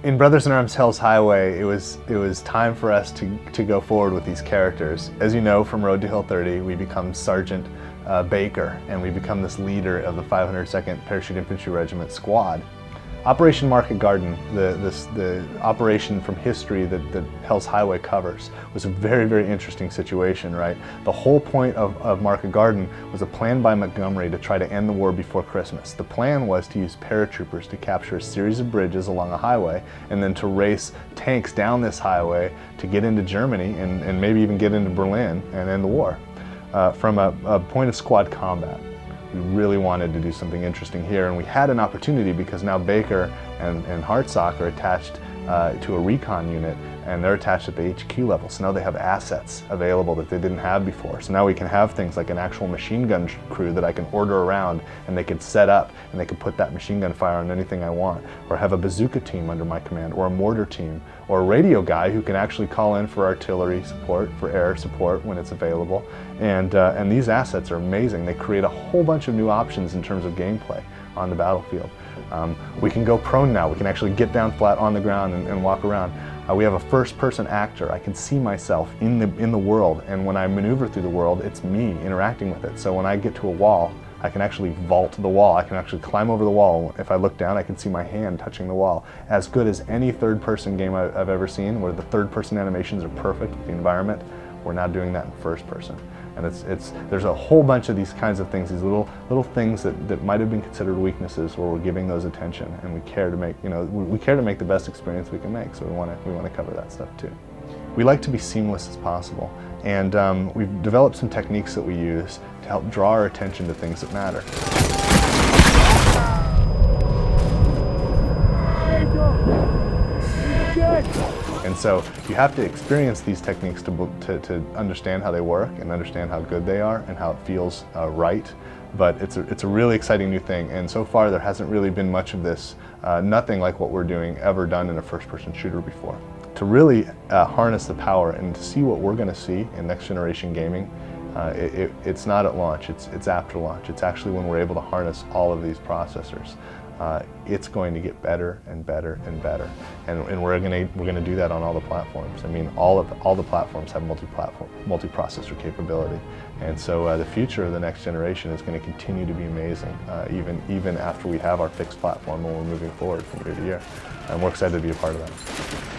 In Brothers in Arms Hell's Highway, it was time for us to go forward with these characters. As you know, from Road to Hill 30, we become Sergeant Baker, and we become this leader of the 502nd Parachute Infantry Regiment squad. Operation Market Garden, the operation from history that Hell's Highway covers, was a very, very interesting situation, right? The whole point of Market Garden was a plan by Montgomery to try to end the war before Christmas. The plan was to use paratroopers to capture a series of bridges along a highway and then to race tanks down this highway to get into Germany and maybe even get into Berlin and end the war. From a point of squad combat. We really wanted to do something interesting here, and we had an opportunity because now Baker and Hartsock are attached to a recon unit, and they're attached at the HQ level. So now they have assets available that they didn't have before. So now we can have things like an actual machine gun crew that I can order around, and they can set up, and they can put that machine gun fire on anything I want. Or have a bazooka team under my command, or a mortar team, or a radio guy who can actually call in for artillery support, for air support when it's available. And these assets are amazing. They create a whole bunch of new options in terms of gameplay on the battlefield. We can go prone now. We can actually get down flat on the ground and walk around. We have a first-person actor. I can see myself in the world, and when I maneuver through the world, it's me interacting with it. So when I get to a wall, I can actually vault the wall. I can actually climb over the wall. If I look down, I can see my hand touching the wall. As good as any third-person game I've ever seen, where the third-person animations are perfect with the environment. We're now doing that in first person. And there's a whole bunch of these kinds of things, these little things that might have been considered weaknesses, where we're giving those attention, and we care to make, we care to make the best experience we can make. So we want to cover that stuff too. We like to be seamless as possible, and we've developed some techniques that we use to help draw our attention to things that matter. And so you have to experience these techniques to understand how they work and understand how good they are and how it feels right. But it's a really exciting new thing, and so far there hasn't really been much of this, nothing like what we're doing ever done in a first-person shooter before. To really harness the power and to see what we're going to see in next generation gaming, it's not at launch, it's after launch. It's actually when we're able to harness all of these processors. It's going to get better and better and better, and we're going to do that on all the platforms. I mean, all the platforms have multi-processor capability, and so the future of the next generation is going to continue to be amazing, even after we have our fixed platform when we're moving forward from year to year, and we're excited to be a part of that.